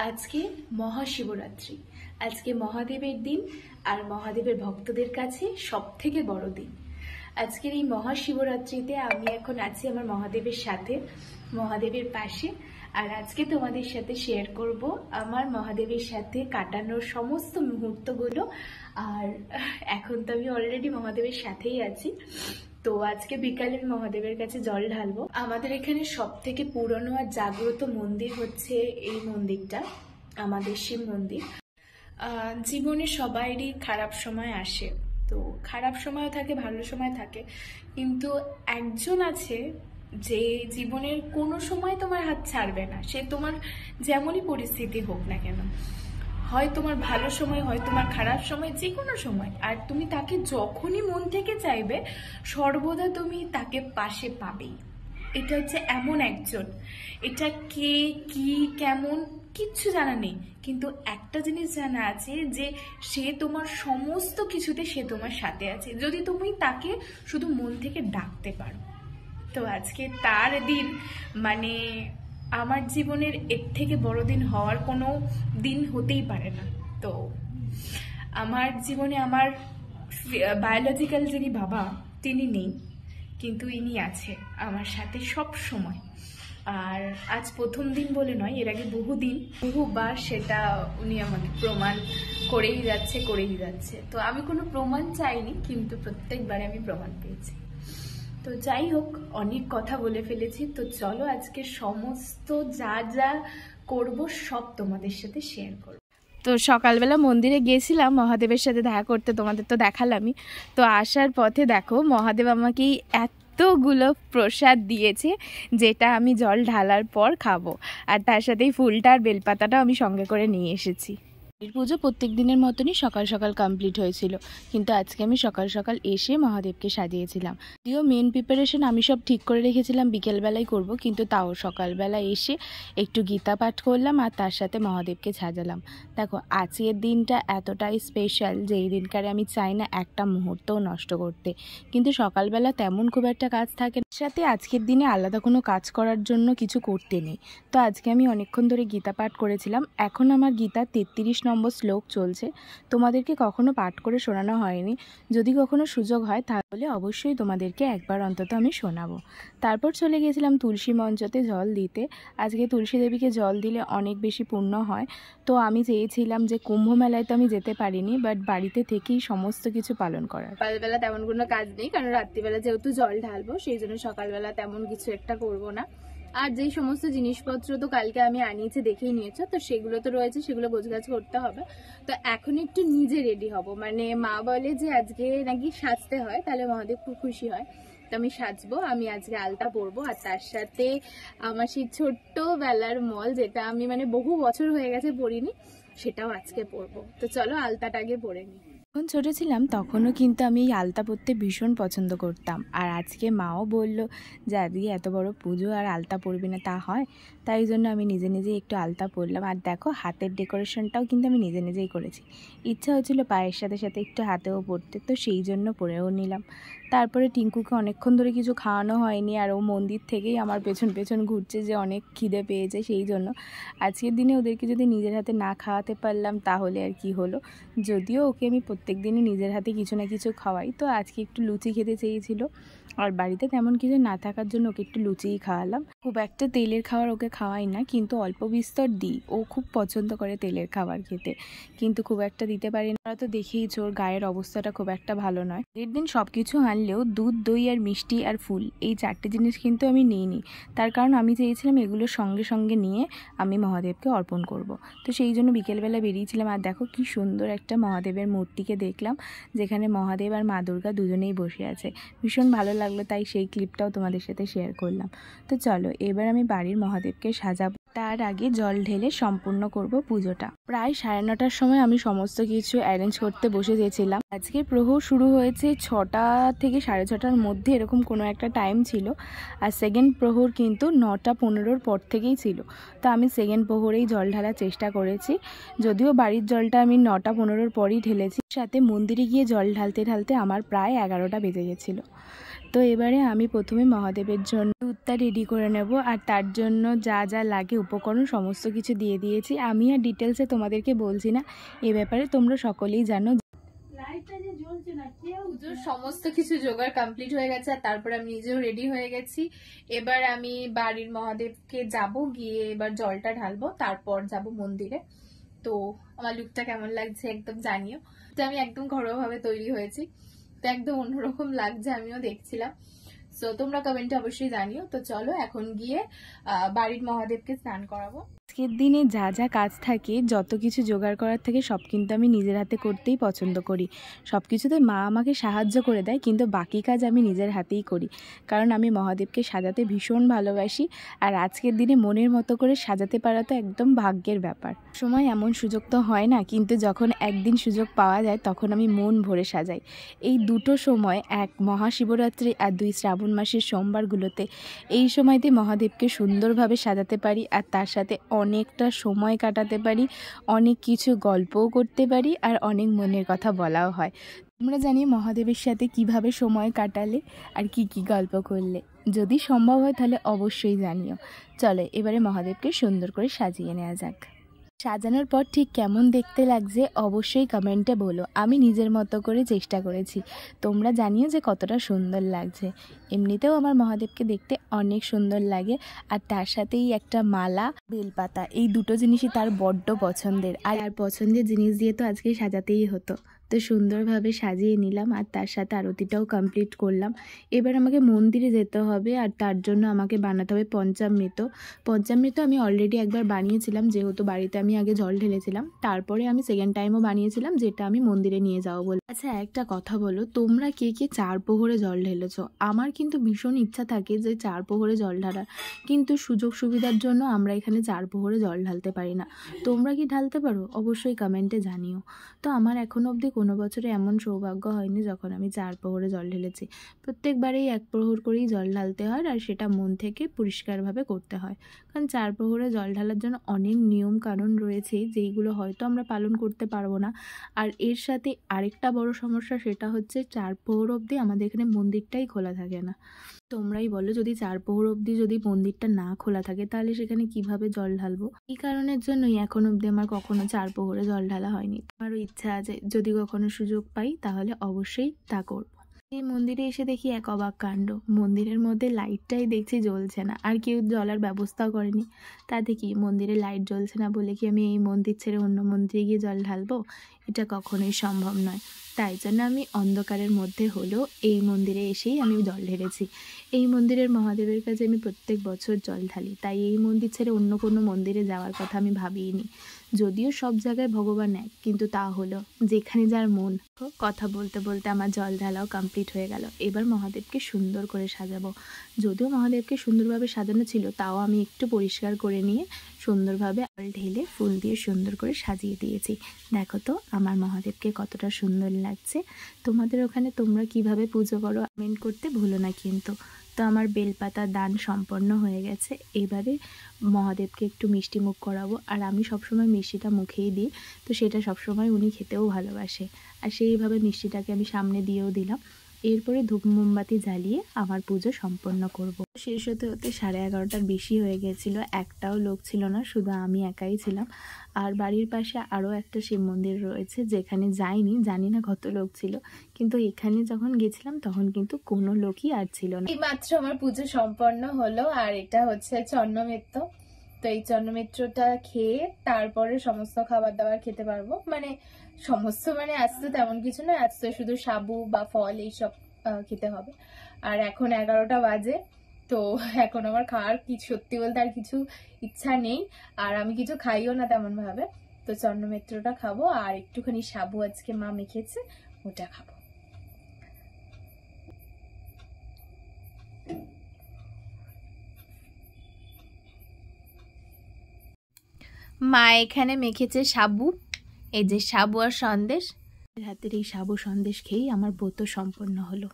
আজকে মহাশিবরাত্রি। আজকে মহাদেবের দিন আর মহাদেবের ভক্তদের কাছে সবথেকে বড় দিন। আজকের এই মহাশিবরাত্রিতে আমি এখন আছি আমার মহাদেবের সাথে, মহাদেবের পাশে। আর আজকে তোমাদের সাথে শেয়ার করব আমার মহাদেবের সাথে কাটানোর সমস্ত মুহূর্তগুলো। আর এখন তো আমি অলরেডি মহাদেবের সাথেই আছি। তো আজকে বিকালে মহাদেবের কাছে জল ঢালবো। আমাদের এখানে সব থেকে পুরনো আর জাগ্রত মন্দির হচ্ছে এই মন্দিরটা, আমাদের শিব মন্দির। জীবনে সবারই খারাপ সময় আসে, তো খারাপ সময়ও থাকে, ভালো সময় থাকে, কিন্তু একজন আছে যে জীবনের কোনো সময় তোমার হাত ছাড়বে না। সে তোমার যেমনই পরিস্থিতি হোক না কেন, হয় তোমার ভালো সময় হয় তোমার খারাপ সময়, যে কোনো সময়, আর তুমি তাকে যখনই মন থেকে চাইবে সর্বদা তুমি তাকে পাশে পাবেই। এটা হচ্ছে এমন একজন, এটা কে কি কেমন কিচ্ছু জানা নেই, কিন্তু একটা জিনিস জানা আছে যে সে তোমার সমস্ত কিছুতে সে তোমার সাথে আছে, যদি তুমি তাকে শুধু মন থেকে ডাকতে পারো। তো আজকে তার দিন, মানে আমার জীবনের এর থেকে বড় দিন হওয়ার কোনো দিন হতেই পারে না। তো আমার জীবনে আমার বায়োলজিক্যাল যিনি বাবা তিনি নেই, কিন্তু ইনি আছে আমার সাথে সব সময়। আর আজ প্রথম দিন বলে নয়, এর আগে বহুবার সেটা উনি আমাকে প্রমাণ করেই যাচ্ছে। তো আমি কোনো প্রমাণ চাইনি, কিন্তু প্রত্যেকবারে আমি প্রমাণ পেয়েছি। তো যাই হোক, অনেক কথা বলে ফেলেছি। তো চলো আজকে সমস্ত যা যা করব সব তোমাদের সাথে শেয়ার করব। তো সকালবেলা মন্দিরে গিয়েছিলাম মহাদেবের সাথে দেখা করতে, তোমাদের তো দেখালামই। তো আসার পথে দেখো মহাদেব আমাকে এতগুলো প্রসাদ দিয়েছে, যেটা আমি জল ঢালার পর খাবো। আর তার সাথেই ফুলটা আর বেলপাতাটাও আমি সঙ্গে করে নিয়ে এসেছি। পুজো প্রত্যেক দিনের মতনই সকাল সকাল কমপ্লিট হয়েছিল, কিন্তু আজকে আমি সকাল সকাল এসে মহাদেবকে সাজিয়েছিলাম। যদিও মেন প্রিপারেশন আমি সব ঠিক করে রেখেছিলাম বিকেলবেলায় করব, কিন্তু তাও সকালবেলা এসে একটু গীতা পাঠ করলাম আর তার সাথে মহাদেবকে সাজালাম। দেখো আজকের দিনটা এতটাই স্পেশাল যে এই দিনকারে আমি চাই না একটা মুহূর্তও নষ্ট করতে, কিন্তু সকালবেলা তেমন খুব একটা কাজ থাকে না, সাথে আজকের দিনে আলাদা কোনো কাজ করার জন্য কিছু করতে নেই। তো আজকে আমি অনেকক্ষণ ধরে গীতা পাঠ করেছিলাম। এখন আমার গীতা 33 নম্বর শ্লোক চলছে। তোমাদেরকে কখনো পাঠ করে শোনানো হয়নি, যদি কখনো সুযোগ হয় তাহলে অবশ্যই তোমাদেরকে একবার অন্তত আমি শোনাবো। তারপর চলে গিয়েছিলাম তুলসী মঞ্চতে জল দিতে। আজকে তুলসী দেবীকে জল দিলে অনেক বেশি পুণ্য হয়। তো আমি চেয়েছিলাম যে কুম্ভ মেলায় তো আমি যেতে পারিনি, বাট বাড়িতে থেকেই সমস্ত কিছু পালন করার। সকালবেলা তেমন কোনো কাজ নেই, কারণ রাত্রিবেলা যেহেতু জল ঢালবো সেই জন্য সকালবেলা তেমন কিছু একটা করবো না। আর যেই সমস্ত জিনিসপত্র তো কালকে আমি আনিয়েছি, দেখেই নিয়েছো, তো সেগুলো তো রয়েছে, সেগুলো গোছগাছ করতে হবে। তো এখন একটু নিজে রেডি হব, মানে মা বলে যে আজকে নাকি সাজতে হয়, তাহলে মহাদেব খুব খুশি হয়। তো আমি সাজবো, আমি আজকে আলতা পরবো, আর তার সাথে আমার সেই ছোট্টবেলার মল, যেটা আমি মানে বহু বছর হয়ে গেছে পরিনি, সেটাও আজকে পরবো। তো চলো আলতাটা আগে পরে নিই। যখন ছোটো ছিলাম তখনও কিন্তু আমি এই আলতা পরতে ভীষণ পছন্দ করতাম। আর আজকে মাও বলল যে আজকে এত বড় পুজো আর আলতা পরবি না তা হয়, তাই জন্য আমি নিজে নিজেই একটু আলতা পরলাম। আর দেখো হাতের ডেকোরেশনটাও কিন্তু আমি নিজে নিজেই করেছি। ইচ্ছা হচ্ছিল পায়ের সাথে সাথে একটু হাতেও পরতে, তো সেই জন্য পরেও নিলাম। তারপরে টিঙ্কুকে অনেকক্ষণ ধরে কিছু খাওয়ানো হয়নি, আর ও মন্দির থেকেই আমার পেছন পেছন ঘুরছে যে অনেক খিদে পেয়েছে, সেই জন্য আজকের দিনে ওদেরকে যদি নিজের হাতে না খাওয়াতে পারলাম তাহলে আর কি হলো। যদিও ওকে আমি প্রত্যেক দিনই নিজের হাতে কিছু না কিছু খাওয়াই, তো আজকে একটু লুচি খেতে চেয়েছিল, আর বাড়িতে তেমন কিছু না থাকার জন্য ওকে একটু লুচিই খাওয়ালাম। খুব একটা তেলের খাবার ওকে খাওয়াই না, কিন্তু অল্প বিস্তর দিই। ও খুব পছন্দ করে তেলের খাবার খেতে, কিন্তু খুব একটা দিতে পারি না। তো দেখেইছো ওর গায়ের অবস্থাটা খুব একটা ভালো নয়। এর দিন সব কিছু আনলেও দুধ, দই আর মিষ্টি আর ফুল, এই 4টে জিনিস কিন্তু আমি নিইনি। তার কারণ আমি চেয়েছিলাম এগুলো সঙ্গে সঙ্গে নিয়ে আমি মহাদেবকে অর্পণ করব। তো সেই জন্য বিকেলবেলা বেরিয়েছিলাম। আর দেখো কি সুন্দর একটা মহাদেবের মূর্তিকে দেখলাম, যেখানে মহাদেব আর মা দুর্গা দুজনেই বসে আছে। ভীষণ ভালো লাগলো, তাই সেই ক্লিপটাও তোমাদের সাথে শেয়ার করলাম। তো চলো এবার আমি বাড়ির মহাদেবকে সাজাবো, তার আগে জল ঢেলে সম্পূর্ণ করব পুজোটা। প্রায় 9:30টার সময় আমি সমস্ত কিছু অ্যারেঞ্জ করতে বসে গেছিলাম। আজকে প্রহর শুরু হয়েছে 6টা থেকে 6:30টার মধ্যে, এরকম কোনো একটা টাইম ছিল। আর সেকেন্ড প্রহর কিন্তু 9:15-র পর থেকেই ছিল। তো আমি সেকেন্ড প্রহরেই জল ঢালার চেষ্টা করেছি, যদিও বাড়ির জলটা আমি 9:15-র পরই ঢেলেছি। সাথে মন্দিরে গিয়ে জল ঢালতে ঢালতে আমার প্রায় 11টা বেজে গেছিলো। তো এবারে আমি প্রথমে মহাদেবের জন্য দুধটা রেডি করে নেব, আর তার জন্য যা যা লাগে উপকরণ সমস্ত কিছু দিয়ে দিয়েছি। আমি আর ডিটেলসে তোমাদেরকে বলছি না, এ ব্যাপারে তোমরা সকলেই জানো। পুজোর সমস্ত কিছু জোগাড় কমপ্লিট হয়ে গেছে, আর তারপরে আমি নিজেও রেডি হয়ে গেছি। এবার আমি বাড়ির মহাদেবকে যাব, গিয়ে এবার জলটা ঢালবো, তারপর যাব মন্দিরে। তো আমার লুকটা কেমন লাগছে একদম জানিও। তো আমি একদম ঘরোয়া ভাবে তৈরি হয়েছি, তো একদম অন্যরকম লাগছে, আমিও দেখছিলাম। তো তোমরা কমেন্টে অবশ্যই জানিও। তো চলো এখন গিয়ে বাড়ির মহাদেবকে স্নান করাবো। আজকের দিনে যা যা কাজ থাকে, যত কিছু জোগাড় করার থাকে, সব কিন্তু আমি নিজের হাতে করতেই পছন্দ করি। সব কিছুতে মা আমাকে সাহায্য করে দেয়, কিন্তু বাকি কাজ আমি নিজের হাতেই করি, কারণ আমি মহাদেবকে সাজাতে ভীষণ ভালোবাসি। আর আজকের দিনে মনের মতো করে সাজাতে পারা তো একদম ভাগ্যের ব্যাপার। সময় এমন সুযোগ তো হয় না, কিন্তু যখন একদিন সুযোগ পাওয়া যায় তখন আমি মন ভরে সাজাই। এই দুটো সময়, এক মহাশিবরাত্রি আর 2 শ্রাবণ মাসের সোমবারগুলোতে, এই সময়তে মহাদেবকে সুন্দরভাবে সাজাতে পারি, আর তার সাথে অনেকটা সময় কাটাতে পারি, অনেক কিছু গল্পও করতে পারি, আর অনেক মনের কথা বলাও হয়। তোমরা জানি মহাদেবের সাথে কিভাবে সময় কাটালে আর কি কি গল্প করলে, যদি সম্ভব হয় তাহলে অবশ্যই জানিও। চলো এবারে মহাদেবকে সুন্দর করে সাজিয়ে নেওয়া যাক। সাজানোর পর ঠিক কেমন দেখতে লাগছে অবশ্যই কমেন্টে বলো। আমি নিজের মতো করে চেষ্টা করেছি, তোমরা জানিও যে কতটা সুন্দর লাগছে। এমনিতেও আমার মহাদেবকে দেখতে অনেক সুন্দর লাগে, আর তার সাথেই একটা মালা, বেলপাতা, এই দুটো জিনিসই তার বড্ড পছন্দের। আর পছন্দের জিনিস দিয়ে তো আজকে সাজাতেই হতো, তো সুন্দরভাবে সাজিয়ে নিলাম, আর তার সাথে আরতিটাও কমপ্লিট করলাম। এবার আমাকে মন্দিরে যেতে হবে, আর তার জন্য আমাকে বানাতে হবে পঞ্চামৃত। পঞ্চামৃত আমি অলরেডি একবার বানিয়েছিলাম, যেহেতু বাড়িতে আমি আগে জল ঢেলেছিলাম, তারপরে আমি সেকেন্ড টাইমও বানিয়েছিলাম, যেটা আমি মন্দিরে নিয়ে যাবো বলে। আচ্ছা একটা কথা বলো, তোমরা কে কে 4 প্রহরে জল ঢেলেছো? আমার কিন্তু ভীষণ ইচ্ছা থাকে যে 4 প্রহরে জল ঢালার, কিন্তু সুযোগ সুবিধার জন্য আমরা এখানে 4 প্রহরে জল ঢালতে পারি না। তোমরা কি ঢালতে পারো? অবশ্যই কমেন্টে জানিও। তো আমার এখনও অবধি কোনো বছরে এমন সৌভাগ্য হয়নি যখন আমি 4 প্রহরে জল ঢেলেছি। প্রত্যেকবারেই 1 প্রহর করেই জল ঢালতে হয়, আর সেটা মন থেকে পরিষ্কারভাবে করতে হয়, কারণ 4 প্রহরে জল ঢালার জন্য অনেক নিয়ম কানুন রয়েছে, যেইগুলো হয়তো আমরা পালন করতে পারবো না। আর এর সাথে আরেকটা বড় সমস্যা, সেটা হচ্ছে 4 প্রহর অবধি আমাদের এখানে মন্দিরটাই খোলা থাকে না। তোমরাই বলো, যদি 4 প্রহর অবধি যদি মন্দিরটা না খোলা থাকে, তাহলে সেখানে কিভাবে জল ঢালবো? এই কারণের জন্যই এখন অবধি আমার কখনো 4 প্রহরে জল ঢালা হয়নি। আমারও ইচ্ছা আছে, যদি কখনো সুযোগ পাই তাহলে অবশ্যই তা করবো। এই মন্দিরে এসে দেখি এক অবাক কাণ্ড, মন্দিরের মধ্যে লাইটটাই দেখছি জ্বলছে না, আর কেউ জ্বলার ব্যবস্থাও করেনি। তাতে কি, মন্দিরে লাইট জ্বলছে না বলে কি আমি এই মন্দির ছেড়ে অন্য মন্দিরে গিয়ে জল ঢালবো? এটা কখনোই সম্ভব নয়। তাই জন্য আমি অন্ধকারের মধ্যে হলেও এই মন্দিরে এসেই আমি জল ঢেলেছি। এই মন্দিরের মহাদেবের কাছে আমি প্রত্যেক বছর জল ঢালি, তাই এই মন্দির ছেড়ে অন্য কোনো মন্দিরে যাওয়ার কথা আমি ভাবিনি। যদিও সব জায়গায় ভগবান এক, কিন্তু তা হলো যেখানে যার মন। কথা বলতে বলতে আমার জল ঢালাও কমপ্লিট হয়ে গেল। এবার মহাদেবকে সুন্দর করে সাজাবো। যদিও মহাদেবকে সুন্দরভাবে সাজানো ছিল, তাও আমি একটু পরিষ্কার করে নিয়ে সুন্দরভাবে জল ঢেলে ফুল দিয়ে সুন্দর করে সাজিয়ে দিয়েছি। দেখো তো আমার মহাদেবকে কতটা সুন্দর লাগছে। তোমাদের ওখানে তোমরা কিভাবে পুজো করো কমেন্ট করতে ভুলো না কিন্তু। তো আমার বেলপাতা দান সম্পন্ন হয়ে গেছে। এবারে মহাদেবকে একটু মিষ্টি মুখ করাবো, আর আমি সবসময় মিষ্টিটা মুখেই দিই, তো সেটা সবসময় উনি খেতেও ভালোবাসে, আর সেইভাবে মিষ্টিটাকে আমি সামনে দিয়েও দিলাম। এরপরে ধূপ মোমবাতি জ্বালিয়ে আমার পুজো সম্পন্ন করব। শেষ হতে হতে 11:30টার বেশি হয়ে গেছিলো। একটাও লোক ছিল না, শুধু আমি একাই ছিলাম। আর বাড়ির পাশে আরও একটা শিব মন্দির রয়েছে, যেখানে যাইনি, জানি না কত লোক ছিল, কিন্তু এখানে যখন গেছিলাম তখন কিন্তু কোনো লোকই আর ছিল না। এই মাত্র আমার পুজো সম্পন্ন হলো, আর এটা হচ্ছে চন্নমিত্র। তো এই চন্নমিত্রটা খেয়ে তারপরে সমস্ত খাবার দাবার খেতে পারবো। মানে সমস্ত মানে আজ তো তেমন কিছু না, আজ তো শুধু সাবু বা ফল এইসব খেতে হবে। আর এখন 11টা বাজে, তো এখন আমার খাওয়ার কি সত্যি বলতে আর কিছু ইচ্ছা নেই, আর আমি কিছু খাইও না তেমন ভাবে। তো চন্নমিত্রটা খাবো, আর একটুখানি সাবু আজকে মা মেখেছে, ওটা খাবো। মা এখানে মেখেছে সাবু, এই যে সাবু আর সন্দেশ হাতের এই সাবু সন্দেশ খেয়েই আমার ব্রত সম্পন্ন হলো।